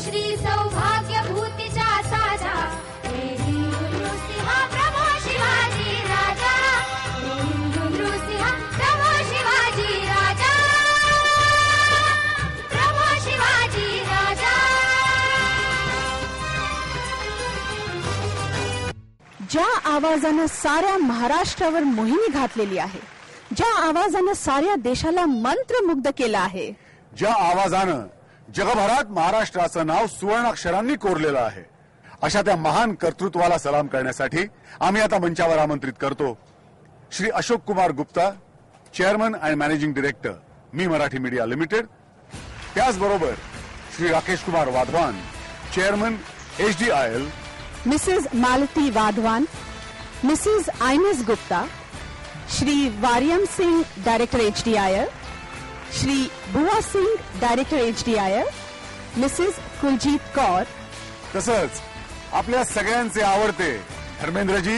श्री सौभाग्यभूतीच्या साजा नृसिंहा प्रभो शिवाजी राजा नृसिंहा प्रभो शिवाजी राजा प्रभो शिवाजी राजा. ज्या आवाजानं साऱ्या महाराष्ट्रावर मोहिनी घातलेली आहे, ज्या आवाजानं साऱ्या देशाला मंत्रमुग्ध केलं आहे, ज्या आवाजानं जगभरात महाराष्ट्राचं नाव सुवर्णाक्षरांनी कोरलेलं आहे, अशा त्या महान कर्तृत्वाला सलाम करण्यासाठी आम्ही आता मंचावर आमंत्रित करतो Shri Ashok Kumar Gupta, chairman and managing director Mi Marathi media limited. त्याचबरोबर Shri Rakesh Kumar Wadhawan, chairman HDIL, Mrs Malti Wadhawan, Mrs Ines Gupta, Shri Wariam Singh, director HDIL, Shri Bua Singh, director HDIL, Mrs Kuljeet Kaur, तसंच आपल्या सगळ्यांचे आवडते धर्मेंद्रजी,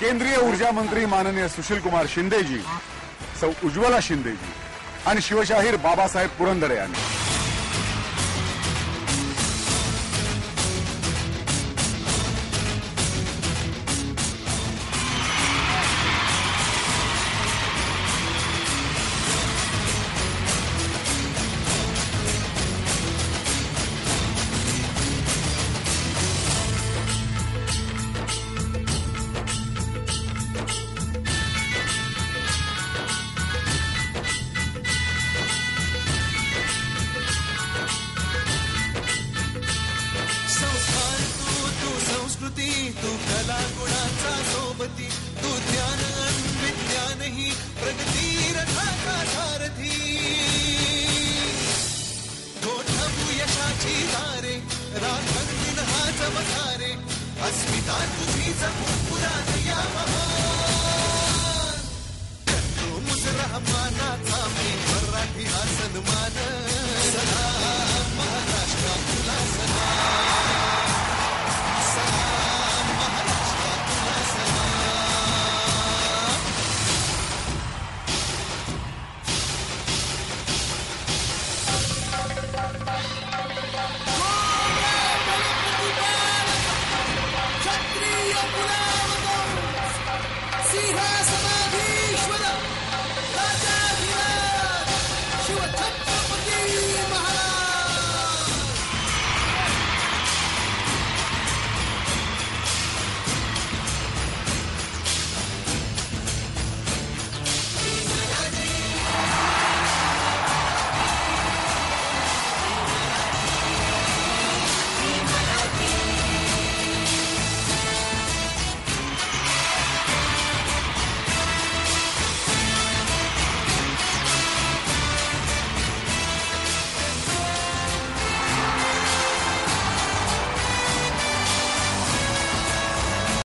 केंद्रीय ऊर्जा मंत्री माननीय सुशील कुमार शिंदेजी, सौ उज्ज्वला शिंदेजी आणि शिवशाहीर बाबासाहेब पुरंदरे यांनी. तू कला गुणाचा सोबती, तू ज्ञान विज्ञान ही प्रगती रथाचा सारथी. गोठवू यशाची दारे, राखण हा चमत्कारे, अस्मिता तुझी पुराण या महान. तू मुजरा मानाचा मी मराठी हा सन्मान.